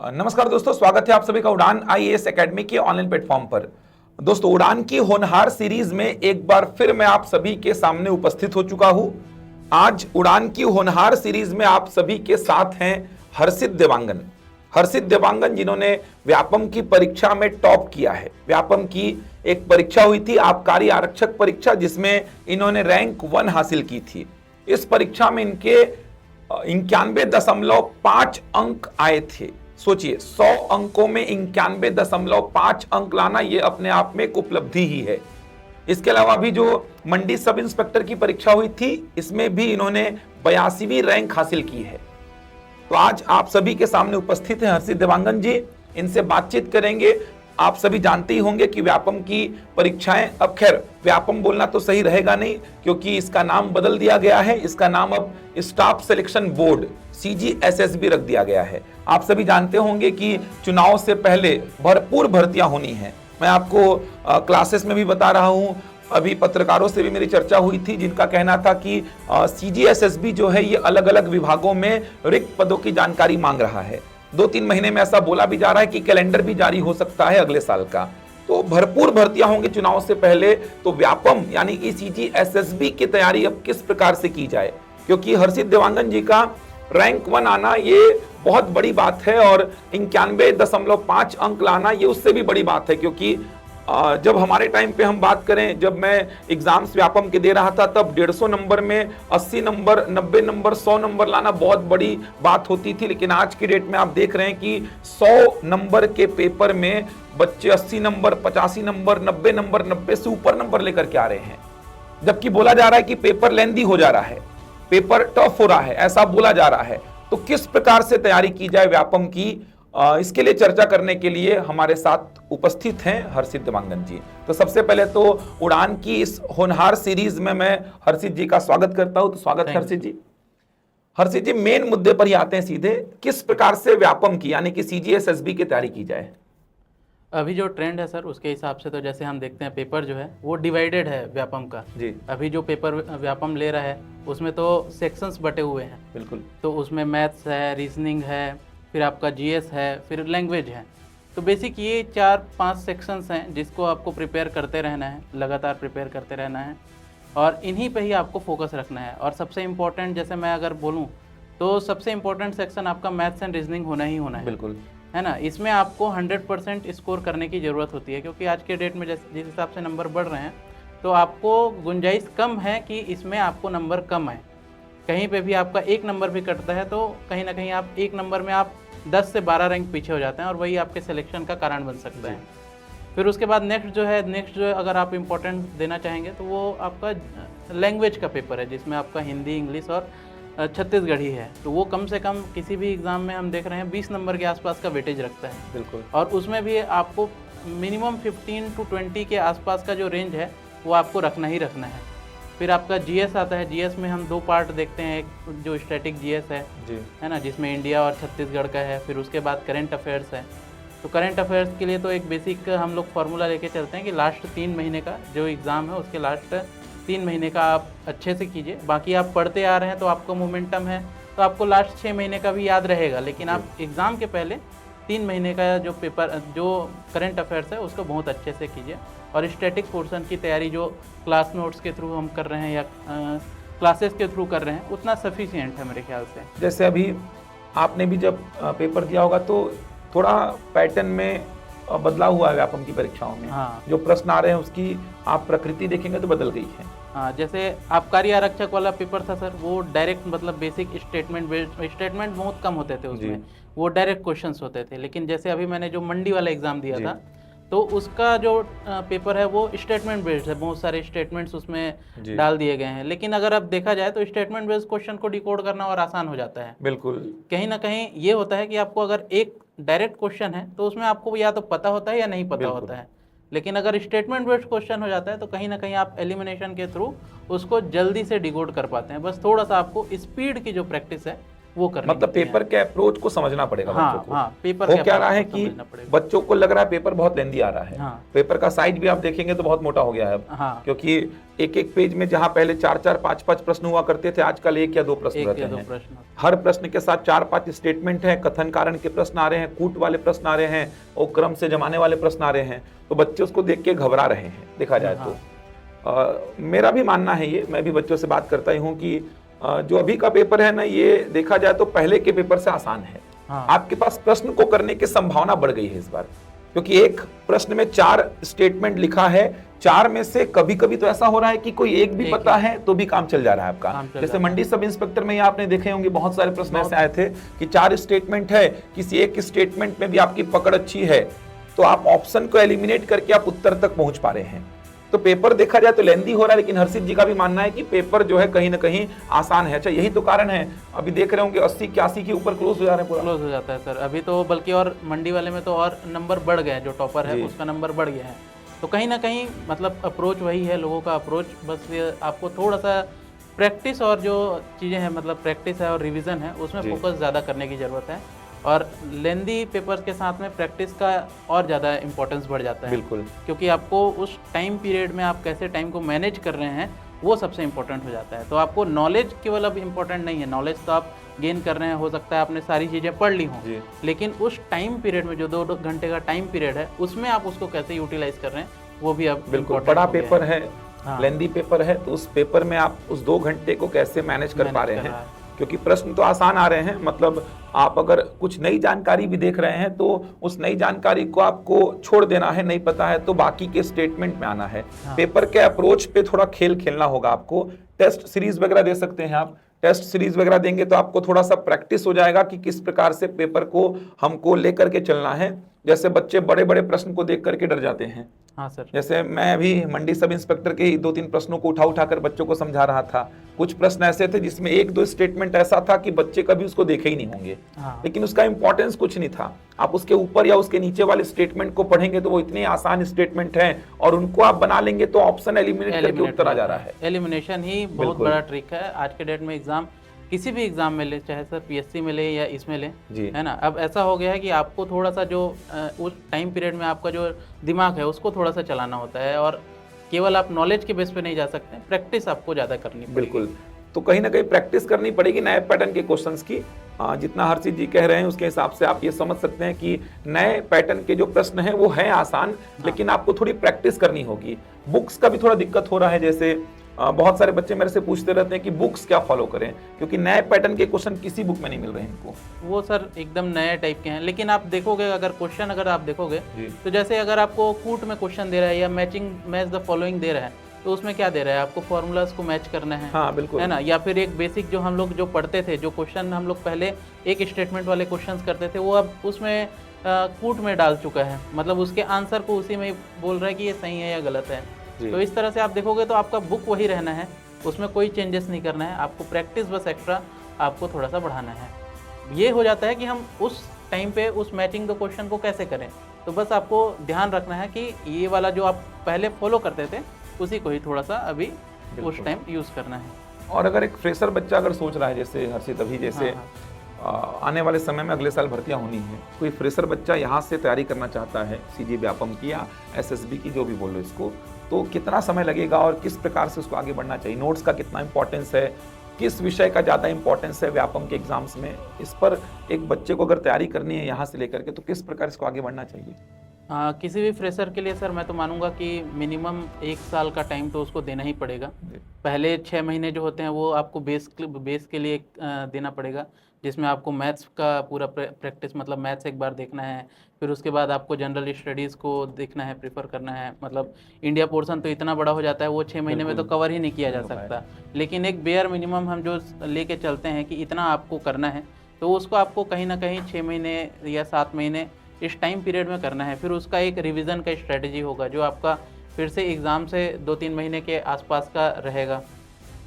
नमस्कार दोस्तों, स्वागत है आप सभी का उड़ान आईएएस एकेडमी के ऑनलाइन प्लेटफॉर्म पर। दोस्तों, उड़ान की होनहार सीरीज में एक बार फिर मैं आप सभी के सामने उपस्थित हो चुका हूं। आज उड़ान की होनहार सीरीज में आप सभी के साथ हैं हर्षित देवांगन। हर्षित देवांगन जिन्होंने व्यापम की परीक्षा में टॉप किया है। व्यापम की एक परीक्षा हुई थी, आबकारी आरक्षक परीक्षा, जिसमें इन्होंने रैंक 1 हासिल की थी। इस परीक्षा में इनके 91.5 अंक आए थे। सोचिए, 100 अंकों में 91.5 अंक लाना यह अपने आप में एक उपलब्धि ही है। इसके अलावा भी जो मंडी सब इंस्पेक्टर की परीक्षा हुई थी, इसमें भी इन्होंने 82वीं रैंक हासिल की है। तो आज आप सभी के सामने उपस्थित हैं हर्षित देवांगन जी। इनसे बातचीत करेंगे। आप सभी जानते ही होंगे कि व्यापम की परीक्षाएं, अब खैर व्यापम बोलना तो सही रहेगा नहीं, क्योंकि इसका नाम बदल दिया गया है। इसका नाम अब स्टाफ सिलेक्शन बोर्ड CGSSB रख दिया गया है। आप सभी जानते होंगे कि चुनाव से पहले भरपूर भर्तियां होनी है। मैं आपको क्लासेस में भी बता रहा हूं, अभी पत्रकारों से भी मेरी चर्चा हुई थी, जिनका कहना था कि CGSSB जो है ये अलग अलग विभागों में रिक्त पदों की जानकारी मांग रहा है। 2-3 महीने में ऐसा बोला भी जा रहा है कि कैलेंडर भी जारी हो सकता है अगले साल का। तो भरपूर भर्तियां होंगी चुनाव से पहले। तो व्यापम यानी कि CGSSB की तैयारी अब किस प्रकार से की जाए, क्योंकि हर्षित देवांगन जी का रैंक 1 आना ये बहुत बड़ी बात है, और 91.5 अंक लाना ये उससे भी बड़ी बात है। क्योंकि जब हमारे टाइम पे हम बात करें, जब मैं एग्जाम्स व्यापम के दे रहा था, तब 150 नंबर में 80 नंबर, 90 नंबर, 100 नंबर लाना बहुत बड़ी बात होती थी। लेकिन आज की डेट में आप देख रहे हैं कि 100 नंबर के पेपर में बच्चे 80 नंबर, 85 नंबर, 90 नंबर, 90 से ऊपर नंबर लेकर के आ रहे हैं। जबकि बोला जा रहा है कि पेपर लेंदी हो जा रहा है, पेपर टफ हो रहा है, ऐसा बोला जा रहा है। तो किस प्रकार से तैयारी की जाए व्यापम की, इसके लिए चर्चा करने के लिए हमारे साथ उपस्थित हैं हर्षित देवांगन जी। तो सबसे पहले तो उड़ान की इस होनहार सीरीज में मैं हर्षित जी का स्वागत करता हूं। तो स्वागत है हर्षित जी। हर्षित जी, मेन मुद्दे पर ही आते हैं सीधे। किस प्रकार से व्यापम की यानी कि CGSSB की तैयारी की जाए? अभी जो ट्रेंड है सर, उसके हिसाब से तो जैसे हम देखते हैं पेपर जो है वो डिवाइडेड है व्यापम का जी। अभी जो पेपर व्यापम ले रहा है उसमें तो सेक्शंस बटे हुए हैं। बिल्कुल। तो उसमें मैथ्स है, रीजनिंग है, फिर आपका GS है, फिर लैंग्वेज है। तो बेसिक ये 4-5 सेक्शंस हैं जिसको आपको प्रिपेयर करते रहना है, लगातार प्रिपेयर करते रहना है, और इन्हीं पे ही आपको फोकस रखना है। और सबसे इम्पोर्टेंट, जैसे मैं अगर बोलूँ तो सबसे इम्पोर्टेंट सेक्शन आपका मैथ्स एंड रीजनिंग होना ही होना है। बिल्कुल, है ना। इसमें आपको 100% स्कोर करने की ज़रूरत होती है, क्योंकि आज के डेट में जिस हिसाब से नंबर बढ़ रहे हैं, तो आपको गुंजाइश कम है कि इसमें आपको नंबर कम है। कहीं पे भी आपका 1 नंबर भी कटता है तो कहीं ना कहीं आप 1 नंबर में आप 10 से 12 रैंक पीछे हो जाते हैं, और वही आपके सिलेक्शन का कारण बन सकता है। फिर उसके बाद नेक्स्ट जो है अगर आप इम्पोर्टेंस देना चाहेंगे तो वो आपका लैंग्वेज का पेपर है, जिसमें आपका हिंदी, इंग्लिश और छत्तीसगढ़ी है। तो वो कम से कम किसी भी एग्ज़ाम में हम देख रहे हैं 20 नंबर के आसपास का वेटेज रखता है। बिल्कुल। और उसमें भी आपको मिनिमम 15 to 20 के आसपास का जो रेंज है वो आपको रखना ही रखना है। फिर आपका GS आता है। GS में हम 2 पार्ट देखते हैं, एक जो स्टैटिक GS है जी, है ना, जिसमें इंडिया और छत्तीसगढ़ का है। फिर उसके बाद करंट अफेयर्स है। तो करंट अफेयर्स के लिए तो एक बेसिक हम लोग फार्मूला लेके चलते हैं कि लास्ट 3 महीने का जो एग्ज़ाम है उसके लास्ट 3 महीने का आप अच्छे से कीजिए। बाकी आप पढ़ते आ रहे हैं तो आपको मोमेंटम है, तो आपको लास्ट 6 महीने का भी याद रहेगा। लेकिन आप एग्ज़ाम के पहले 3 महीने का जो पेपर, जो करंट अफेयर्स है, उसको बहुत अच्छे से कीजिए। और स्टैटिक पोर्शन की तैयारी जो क्लास नोट्स के थ्रू हम कर रहे हैं या क्लासेस के थ्रू कर रहे हैं, उतना सफिशिएंट है मेरे ख्याल से। जैसे अभी आपने भी जब पेपर दिया होगा तो थोड़ा पैटर्न में बदलाव हुआ है व्यापम की परीक्षाओं में। हाँ। जो प्रश्न आ रहे हैं उसकी आप प्रकृति देखेंगे तो बदल गई है। हाँ, जैसे आबकारी आरक्षक वाला पेपर था सर, वो डायरेक्ट मतलब बेसिक स्टेटमेंट बहुत कम होते थे उसमें, वो डायरेक्ट क्वेश्चंस होते थे। लेकिन जैसे अभी मैंने जो मंडी वाला एग्जाम दिया था, तो उसका जो पेपर है वो स्टेटमेंट बेस्ड है। बहुत सारे स्टेटमेंट्स उसमें डाल दिए गए हैं। लेकिन अगर अब देखा जाए तो स्टेटमेंट बेस्ड क्वेश्चन को डिकोड करना और आसान हो जाता है। बिल्कुल। कहीं ना कहीं ये होता है कि आपको अगर एक डायरेक्ट क्वेश्चन है तो उसमें आपको या तो पता होता है या नहीं पता होता है। लेकिन अगर स्टेटमेंट बेस्ड क्वेश्चन हो जाता है तो कहीं ना कहीं आप एलिमिनेशन के थ्रू उसको जल्दी से डिकोड कर पाते हैं। बस थोड़ा सा आपको स्पीड की जो प्रैक्टिस है वो करनी मतलब होती है। पेपर के अप्रोच को समझना पड़ेगा बच्चों को। हाँ, पेपर हो के क्या approach रहा है को कि समझना पड़ेगा। बच्चों को लग रहा है पेपर बहुत लेंदी आ रहा है। हाँ। पेपर का साइज भी आप देखेंगे तो बहुत मोटा हो गया है अब। हाँ। क्योंकि एक एक पेज में जहां पहले 4-4 5-5 प्रश्न हुआ करते थे, आजकल 1 या 2 प्रश्न एक रहते या दो हैं। प्रश्न। हर प्रश्न के साथ 4-5 स्टेटमेंट हैं, कथन कारण के प्रश्न आ रहे हैं, कूट वाले प्रश्न आ रहे हैं और क्रम से जमाने वाले प्रश्न आ रहे हैं। तो बच्चे उसको देख के घबरा रहे हैं, देखा जाए तो। मेरा भी मानना है ये, मैं भी बच्चों से बात करता ही हूँ कि जो अभी का पेपर है ना, ये देखा जाए तो पहले के पेपर से आसान है। हाँ। आपके पास प्रश्न को करने की संभावना बढ़ गई है इस बार, क्योंकि एक प्रश्न में 4 स्टेटमेंट लिखा है, 4 में से कभी कभी तो ऐसा हो रहा है कि कोई एक भी पता है तो भी काम चल जा रहा है आपका। जैसे मंडी सब इंस्पेक्टर में आपने देखे होंगे बहुत सारे प्रश्न ऐसे आए थे कि 4 स्टेटमेंट है, किसी एक स्टेटमेंट में भी आपकी पकड़ अच्छी है तो आप ऑप्शन को एलिमिनेट करके आप उत्तर तक पहुंच पा रहे हैं। तो पेपर देखा जाए तो लेंदी हो रहा है, लेकिन हर्षित जी का भी मानना है कि पेपर जो है कहीं ना कहीं आसान है। अच्छा, यही तो कारण है, अभी देख रहे होंगे 80-81 के ऊपर क्लोज हो जा रहे हैं, पूरा क्लोज हो जाता है सर अभी तो। बल्कि और मंडी वाले में तो और नंबर बढ़ गए हैं, जो टॉपर है उसका नंबर बढ़ गया है। तो कहीं ना कहीं मतलब अप्रोच वही है लोगों का अप्रोच, बस ये आपको थोड़ा सा प्रैक्टिस और जो चीज़ें हैं मतलब प्रैक्टिस है और रिवीजन है उसमें फोकस ज़्यादा करने की ज़रूरत है। और लेंदी पेपर्स के साथ में प्रैक्टिस का और ज़्यादा इंपॉर्टेंस बढ़ जाता है। बिल्कुल, क्योंकि आपको उस टाइम पीरियड में आप कैसे टाइम को मैनेज कर रहे हैं वो सबसे इंपॉर्टेंट हो जाता है। तो आपको नॉलेज केवल अब इंपॉर्टेंट नहीं है, नॉलेज तो आप गेन कर रहे हैं, हो सकता है आपने सारी चीज़ें पढ़ ली हों, लेकिन उस टाइम पीरियड में जो 2 घंटे का टाइम पीरियड है उसमें आप उसको कैसे यूटिलाइज कर रहे हैं वो भी अब बिल्कुल बड़ा पेपर है, लेंदी पेपर है, तो उस पेपर में आप उस 2 घंटे को कैसे मैनेज कर पा रहे हैं। क्योंकि प्रश्न तो आसान आ रहे हैं, मतलब आप अगर कुछ नई जानकारी भी देख रहे हैं तो उस नई जानकारी को आपको छोड़ देना है, नहीं पता है तो बाकी के स्टेटमेंट में आना है। पेपर के अप्रोच पे थोड़ा खेल खेलना होगा आपको। टेस्ट सीरीज वगैरह दे सकते हैं आप, टेस्ट सीरीज वगैरह देंगे तो आपको थोड़ा सा प्रैक्टिस हो जाएगा कि किस प्रकार से पेपर को हमको लेकर के चलना है। जैसे बच्चे बड़े बड़े प्रश्न को देख करके डर जाते हैं। हाँ सर। जैसे मैं अभी मंडी सब इंस्पेक्टर के ही 2-3 प्रश्नों को उठा कर बच्चों को समझा रहा था। कुछ प्रश्न ऐसे थे जिसमें 1-2 स्टेटमेंट ऐसा था कि बच्चे कभी उसको देखे ही नहीं होंगे। लेकिन उसका इंपॉर्टेंस कुछ नहीं था। आप उसके ऊपर या उसके नीचे वाले स्टेटमेंट को पढ़ेंगे तो वो इतने आसान स्टेटमेंट हैं और उनको आप बना लेंगे तो ऑप्शन एलिमिनेट करके उत्तर आ जा रहा है। एलिमिनेशन ही बहुत बड़ा ट्रिक है आज के डेट में। एग्जाम किसी भी एग्जाम में ले, चाहे सर पीएससी में ले या इसमें ले, है ना, अब ऐसा हो गया है कि आपको थोड़ा सा जो उस टाइम पीरियड में आपका जो दिमाग है उसको थोड़ा सा चलाना होता है और केवल आप नॉलेज के बेस पे नहीं जा सकते, प्रैक्टिस आपको ज़्यादा करनी पड़ेगी। बिल्कुल, तो कहीं ना कहीं प्रैक्टिस करनी पड़ेगी नए पैटर्न के क्वेश्चंस की। जितना हर्षित जी कह रहे हैं उसके हिसाब से आप ये समझ सकते हैं कि नए पैटर्न के जो प्रश्न हैं वो हैं आसान, लेकिन आपको थोड़ी प्रैक्टिस करनी होगी। बुक्स का भी थोड़ा दिक्कत हो रहा है, जैसे बहुत सारे बच्चे मेरे से पूछते रहते हैं कि बुक्स क्या फॉलो करें, क्योंकि नए पैटर्न के क्वेश्चन किसी बुक में नहीं मिल रहे हैं इनको। वो सर एकदम नए टाइप के हैं, लेकिन आप देखोगे अगर क्वेश्चन अगर आप देखोगे तो जैसे अगर आपको कूट में क्वेश्चन दे रहा है या मैच द फॉलोइंग दे रहा है तो उसमें क्या दे रहा है, आपको फॉर्मूलाज को मैच करना है। हाँ बिल्कुल, है ना, या फिर एक बेसिक जो हम लोग जो पढ़ते थे, जो क्वेश्चन हम लोग पहले एक स्टेटमेंट वाले क्वेश्चंस करते थे वो अब उसमें कूट में डाल चुका है, मतलब उसके आंसर को उसी में बोल रहा है कि ये सही है या गलत है। तो इस तरह से आप देखोगे तो आपका बुक वही रहना है, उसमें कोई चेंजेस नहीं करना है, आपको प्रैक्टिस बस एक्स्ट्रा आपको थोड़ा सा बढ़ाना है। ये हो जाता है कि हम उस टाइम पे उस मैचिंग द क्वेश्चन को कैसे करें, तो बस आपको ध्यान रखना है कि ये वाला जो आप पहले फॉलो करते थे उसी को ही थोड़ा सा अभी उस टाइम यूज़ करना है। और अगर एक फ्रेशर बच्चा अगर सोच रहा है, जैसे हर्षित अभी जैसे आने वाले समय में अगले साल भर्तियां होनी है, कोई फ्रेशर बच्चा यहाँ से तैयारी करना चाहता है सीजी व्यापम की या एसएसबी की, जो भी बोलो इसको, तो कितना समय लगेगा और किस प्रकार से उसको आगे बढ़ना चाहिए? नोट्स का कितना इंपॉर्टेंस है, किस विषय का ज़्यादा इंपॉर्टेंस है व्यापम के एग्जाम्स में, इस पर एक बच्चे को अगर तैयारी करनी है यहाँ से लेकर के तो किस प्रकार इसको आगे बढ़ना चाहिए? किसी भी फ्रेशर के लिए सर मैं तो मानूंगा कि मिनिमम 1 साल का टाइम तो उसको देना ही पड़ेगा। पहले 6 महीने जो होते हैं वो आपको बेस के लिए देना पड़ेगा, जिसमें आपको मैथ्स का पूरा प्रैक्टिस, मतलब मैथ्स एक बार देखना है, फिर उसके बाद आपको जनरल स्टडीज़ को देखना है, प्रीफर करना है। मतलब इंडिया पोर्शन तो इतना बड़ा हो जाता है वो 6 महीने में तो कवर ही नहीं किया जा सकता, लेकिन एक बेयर मिनिमम हम जो लेके चलते हैं कि इतना आपको करना है, तो उसको आपको कहीं ना कहीं 6 महीने या 7 महीने इस टाइम पीरियड में करना है। फिर उसका एक रिवीजन का स्ट्रेटजी होगा जो आपका फिर से एग्ज़ाम से 2-3 महीने के आसपास का रहेगा।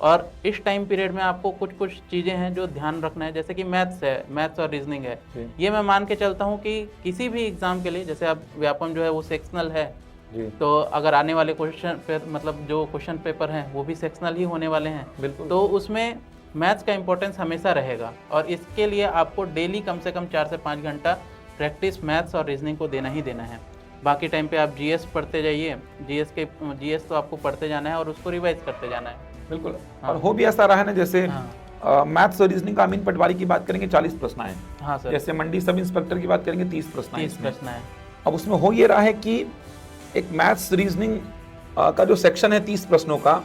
और इस टाइम पीरियड में आपको कुछ चीज़ें हैं जो ध्यान रखना है, जैसे कि मैथ्स और रीजनिंग है। ये मैं मान के चलता हूँ कि किसी भी एग्ज़ाम के लिए, जैसे अब व्यापम जो है वो सेक्शनल है, तो अगर आने वाले क्वेश्चन मतलब जो क्वेश्चन पेपर हैं वो भी सेक्शनल ही होने वाले हैं, तो उसमें मैथ्स का इंपॉर्टेंस हमेशा रहेगा और इसके लिए आपको डेली कम से कम 4 से 5 घंटा प्रैक्टिस मैथ्स और रीजनिंग को देना ही देना है। बाकी टाइम पे आप जीएस पढ़ते जाइए, जीएस तो आपको पढ़ते जाना है और उसको रिवाइज करते जाना है। बिल्कुल। और हो भी ऐसा रहा है ना, जैसे मैथ्स और रीजनिंग का अमीन पटवारी की बात करेंगे 40 प्रश्न आए। हाँ सर। जैसे मंडी सब इंस्पेक्टर की बात करेंगे 30 प्रश्न आए। 30 प्रश्न है। अब उसमें हो ये रहा है कि एक मैथ्स रीजनिंग का जो सेक्शन है 30 प्रश्नों का,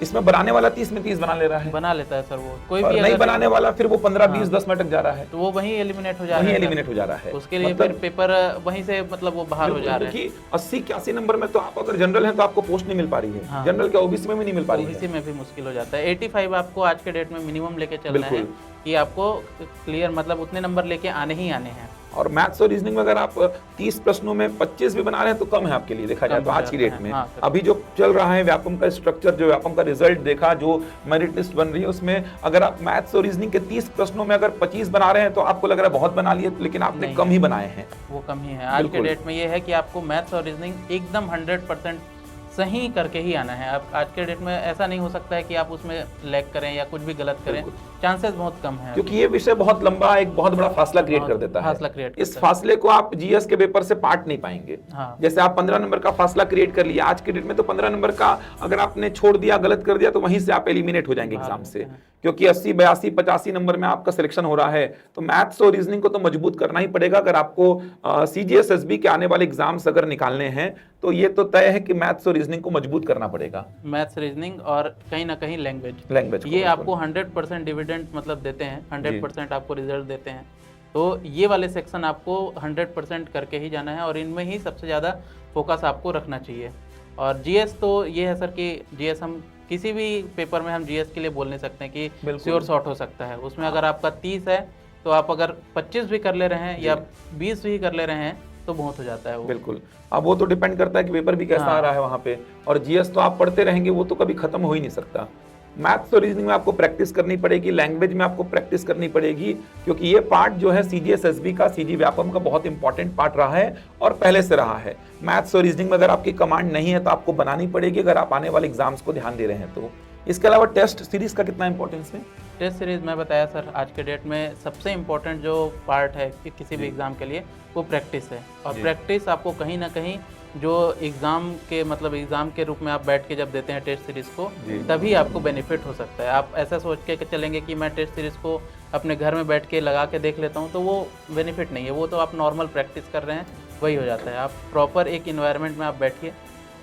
इसमें बनाने वाला 30 में 30 बना ले रहा है, बना लेता है सर वो। कोई और भी नहीं बनाने वाला फिर वो 15, 20, 10 में अटक जा रहा है, तो वो वहीं एलिमिनेट हो जा रहा है। वहीं एलिमिनेट हो जा रहा है। उसके लिए फिर पेपर वहीं से मतलब वो बाहर हो जा रहा है। क्योंकि 80-81 नंबर में तो आप अगर जनरल हैं तो आपको पोस्ट नहीं मिल पा रही है। जनरल क्या ओबीसी में भी नहीं मिल पा रही है। ओबीसी में भी मुश्किल हो जाता है। 85 आपको आज के डेट में मिनिमम लेके चलना है कि आपको क्लियर मतलब उतने नंबर लेके आने ही आने हैं। और मैथ्स और रीजनिंग में अगर आप 30 प्रश्नों में 25 भी बना रहे हैं तो कम है आपके लिए, देखा जाए तो आज की डेट में। अभी जो चल रहा है व्यापम का स्ट्रक्चर, जो व्यापम का रिजल्ट देखा, जो मेरिट लिस्ट बन रही है, उसमें अगर आप मैथ्स और रीजनिंग के 30 प्रश्नों में अगर 25 बना रहे हैं तो आपको लग रहा है बहुत बना लिए, लेकिन आपने कम ही बनाए हैं। वो कम ही है। आज के डेट में ये है कि आपको मैथ्स और रीजनिंग एकदम 100% सही करके ही आना है। अब आज के डेट में ऐसा नहीं हो सकता है कि आप उसमें लैग करें या कुछ भी गलत करें, चांसेस बहुत कम है। क्योंकि ये विषय बहुत लंबा, एक बहुत बड़ा फासला क्रिएट कर देता है। इस फासले को आप जीएस के पेपर से पार्ट नहीं पाएंगे। जैसे आप 15 नंबर का फासला क्रिएट कर लिया आज के डेट में, तो 15 नंबर का अगर आपने छोड़ दिया, गलत कर दिया, तो वहीं से आप एलिमिनेट हो जाएंगे एग्जाम से। क्योंकि 80, 82, 85 नंबर में आपका सिलेक्शन हो रहा है, तो मैथ्स और रीजनिंग को तो मजबूत करना ही पड़ेगा। अगर आपको सीजीएस एसबी के आने वाले एग्जाम्स अगर निकालने हैं तो ये तो तय है कि मैथ्स और रीजनिंग को मजबूत करना पड़ेगा। मैथ्स, रीजनिंग और कहीं ना कहीं लैंग्वेज ये आपको 100% डिविडेंड मतलब देते हैं, 100% आपको रिजल्ट देते हैं। तो ये वाले सेक्शन आपको 100% करके ही जाना है और इनमें ही सबसे ज़्यादा फोकस आपको रखना चाहिए। और जीएस तो ये है सर कि जीएस हम किसी भी पेपर में हम जीएस के लिए बोल नहीं सकते हैं कि श्योर शॉर्ट हो सकता है। उसमें अगर आपका 30 है तो आप अगर 25 भी कर ले रहे हैं या 20 भी कर ले रहे हैं तो बहुत हो जाता है वो। बिल्कुल। अब वो तो डिपेंड करता है कि पेपर भी कैसा आ रहा है वहाँ पे। और जीएस तो आप पढ़ते रहेंगे, वो तो कभी खत्म हो ही नहीं सकता। मैथ्स और रीजनिंग में आपको प्रैक्टिस करनी पड़ेगी, लैंग्वेज में आपको प्रैक्टिस करनी पड़ेगी, क्योंकि ये पार्ट जो है सीजीएस एसबी का, सीजी व्यापम का बहुत इंपॉर्टेंट पार्ट रहा है और पहले से रहा है। मैथ्स और रीजनिंग में अगर आपकी कमांड नहीं है तो आपको बनानी पड़ेगी, अगर आप आने वाले एग्जाम्स को ध्यान दे रहे हैं तो। इसके अलावा टेस्ट सीरीज का कितना इंपॉर्टेंस है? टेस्ट सीरीज मैं बताया सर, आज के डेट में सबसे इम्पोर्टेंट जो पार्ट है कि किसी भी एग्ज़ाम के लिए वो प्रैक्टिस है। और प्रैक्टिस आपको कहीं ना कहीं जो एग्ज़ाम के मतलब एग्ज़ाम के रूप में आप बैठ के जब देते हैं टेस्ट सीरीज़ को, तभी आपको बेनिफिट हो सकता है। आप ऐसा सोच के चलेंगे कि मैं टेस्ट सीरीज़ को अपने घर में बैठ के लगा के देख लेता हूँ, तो वो बेनिफिट नहीं है। वो तो आप नॉर्मल प्रैक्टिस कर रहे हैं, वही हो जाता है। आप प्रॉपर एक इन्वायरमेंट में आप बैठिए,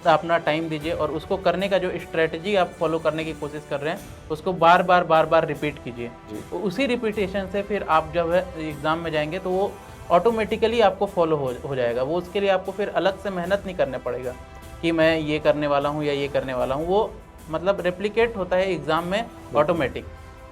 तो अपना टाइम दीजिए और उसको करने का जो स्ट्रेटजी आप फॉलो करने की कोशिश कर रहे हैं उसको बार बार रिपीट कीजिए। तो उसी रिपीटेशन से फिर आप जब है एग्ज़ाम में जाएंगे तो वो ऑटोमेटिकली आपको फॉलो हो जाएगा। वो उसके लिए आपको फिर अलग से मेहनत नहीं करने पड़ेगा कि मैं ये करने वाला हूँ या ये करने वाला हूँ। वो मतलब रेप्लिकेट होता है एग्ज़ाम में ऑटोमेटिक,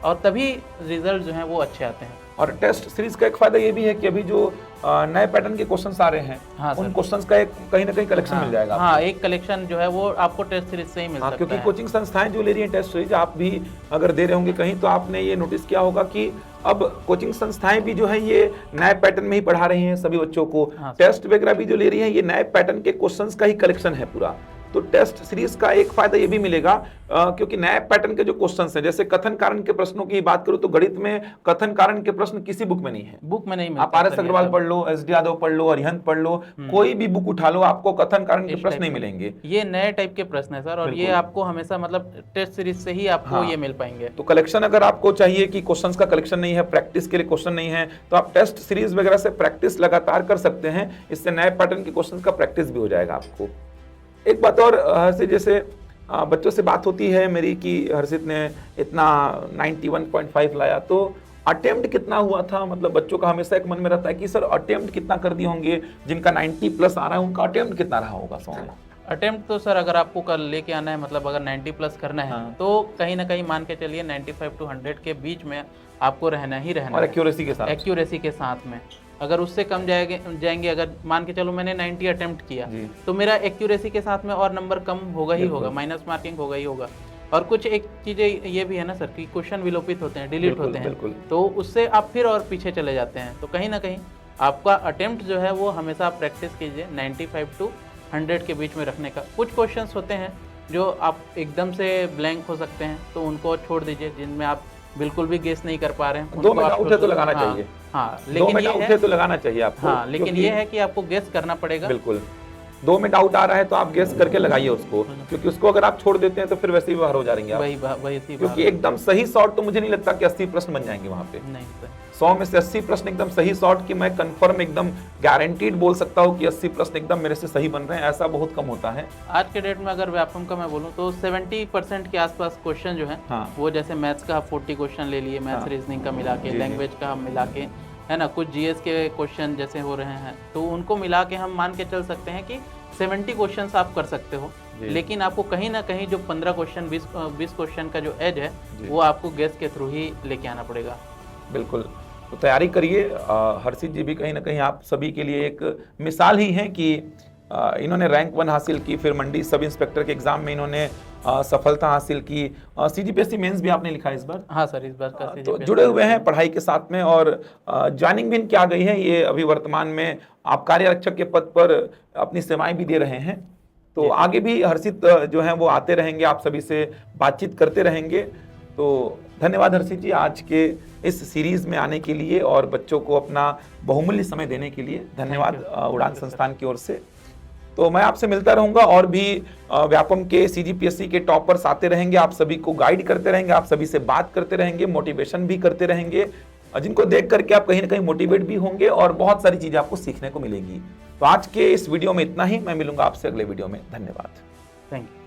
और तभी रिजल्ट जो हैं वो अच्छे आते हैं। और टेस्ट सीरीज का एक फायदा ये भी है कि अभी जो नए पैटर्न के क्वेश्चंस आ रहे हैं, उन क्वेश्चंस का एक कहीं ना कहीं कलेक्शन मिल जाएगा। हाँ, एक कलेक्शन जो है वो आपको टेस्ट सीरीज से ही मिल सकता है। क्योंकि कोचिंग संस्थाएं जो ले रही हैं टेस्ट सीरीज, आप भी अगर दे रहे होंगे कहीं तो आपने ये नोटिस किया होगा कि अब कोचिंग संस्थाएं भी जो है ये नए पैटर्न में ही पढ़ा रही हैं सभी बच्चों को। टेस्ट वगैरह भी जो ले रही हैं ये नए पैटर्न के क्वेश्चंस का ही कलेक्शन है पूरा। तो टेस्ट सीरीज का एक फायदा ये भी मिलेगा क्योंकि नए पैटर्न के जो क्वेश्चंस हैं, जैसे कथन कारण के प्रश्नों की बात करूं तो गणित में कथन कारण के प्रश्न किसी बुक में नहीं है। बुक में नहीं आप आर.एस. अग्रवाल पढ़ लो, एस.डी. यादव पढ़ लो, अरिहंत पढ़ लो, कोई भी बुक उठा लो, आपको कथन कारण के प्रश्न नहीं मिलेंगे। ये नए टाइप के प्रश्न है सर, और ये आपको हमेशा मतलब टेस्ट सीरीज से ही आपको ये मिल पाएंगे। तो कलेक्शन अगर आपको चाहिए कि क्वेश्चंस का कलेक्शन नहीं है, प्रैक्टिस के लिए क्वेश्चन नहीं है, तो आप टेस्ट सीरीज वगैरह से प्रैक्टिस लगातार कर सकते हैं। इससे नए पैटर्न के क्वेश्चन का प्रैक्टिस भी हो जाएगा आपको। एक बात और हर्षित, जैसे बच्चों से बात होती है मेरी कि हर्षित ने इतना 91.5 लाया, तो अटेम्प्ट कितना हुआ था? मतलब बच्चों का हमेशा एक मन में रहता है कि सर अटेम्प्ट कितना कर दिए होंगे, जिनका 90 प्लस आ रहा है उनका अटेम्प्ट कितना रहा होगा 100 में? अटेम्प्ट तो सर अगर आपको कल लेके आना है, मतलब अगर 90 प्लस करना है तो कहीं ना कहीं मान के चलिए 95 to 100 के बीच में आपको रहना ही रहना है। और एक्यूरेसी के साथ में अगर उससे कम जाएंगे, अगर मान के चलो मैंने 90 अटेम्प्ट किया तो मेरा एक्यूरेसी के साथ में और नंबर कम होगा ही होगा, माइनस मार्किंग होगा ही होगा। और कुछ एक चीज़ें ये भी है ना सर कि क्वेश्चन विलोपित होते हैं, डिलीट होते हैं, तो उससे आप फिर और पीछे चले जाते हैं। तो कहीं ना कहीं आपका अटेम्प्ट जो है वो हमेशा आप प्रैक्टिस कीजिए 95 to 100 के बीच में रखने का। कुछ क्वेश्चंस होते हैं जो आप एकदम से ब्लैंक हो सकते हैं, तो उनको छोड़ दीजिए, जिनमें आप बिल्कुल भी गेस नहीं कर पा रहे हैं, 2 में डाउट है तो लगाना चाहिए। हाँ, 2 लेकिन में ये डाउट है है तो लगाना चाहिए आपको। हाँ, लेकिन ये है कि आपको गेस करना पड़ेगा। बिल्कुल, 2 में डाउट आ रहा है तो आप गेस करके लगाइए उसको, क्योंकि उसको अगर आप छोड़ देते हैं तो फिर वैसे ही बाहर हो जाएंगे आप। वही क्योंकि एकदम सही शॉर्ट तो मुझे नहीं लगता कि 80 प्रश्न बन जाएंगे वहां पे। नहीं सर, 100 में से 80 प्रश्न एकदम सही शॉर्ट कि मैं कंफर्म एकदम गारंटीड बोल सकता हूँ कि 80 प्रश्न एकदम मेरे से सही बन रहे हैं, ऐसा बहुत कम होता है। आज के डेट में अगर व्यापम का मैं बोलूँ तो 70% के आसपास क्वेश्चन जो है हाँ। वो जैसे मैथ्स का 40 क्वेश्चन ले लिए, मैथ्स रीजनिंग का मिला के, लैंग्वेज का हम मिला के, है ना, कुछ जीएस के क्वेश्चन जैसे हो रहे हैं, तो उनको मिला के हम मान के चल सकते हैं कि 70 क्वेश्चंस आप कर सकते हो। लेकिन आपको कहीं ना कहीं जो 15 क्वेश्चन 20 क्वेश्चन का जो एज है वो आपको गेस के थ्रू ही लेके आना पड़ेगा। बिल्कुल, तो तैयारी करिए। हर्षित जी भी कहीं ना कहीं आप सभी के लिए एक मिसाल ही हैं कि इन्होंने रैंक 1 हासिल की, फिर मंडी सब इंस्पेक्टर के एग्जाम में इन्होंने सफलता हासिल की। सीजीपीएससी मेंस भी आपने लिखा है इस बार? हाँ सर, इस बार का तो जुड़े हुए हैं पढ़ाई के साथ में, और ज्वाइनिंग भी इनकी आ गई है। ये अभी वर्तमान में आप कार्यरक्षक के पद पर अपनी सेवाएं भी दे रहे हैं। तो आगे भी हर्षित जो है वो आते रहेंगे, आप सभी से बातचीत करते रहेंगे। तो धन्यवाद हर्षित जी आज के इस सीरीज में आने के लिए और बच्चों को अपना बहुमूल्य समय देने के लिए। धन्यवाद उड़ान संस्थान की ओर से। तो मैं आपसे मिलता रहूंगा और भी व्यापम के सीजीपीएससी के टॉपर्स आते रहेंगे, आप सभी को गाइड करते रहेंगे, आप सभी से बात करते रहेंगे, मोटिवेशन भी करते रहेंगे, जिनको देख करके आप कहीं ना कहीं मोटिवेट भी होंगे और बहुत सारी चीजें आपको सीखने को मिलेंगी। तो आज के इस वीडियो में इतना ही, मैं मिलूंगा आपसे अगले वीडियो में। धन्यवाद। Thank you.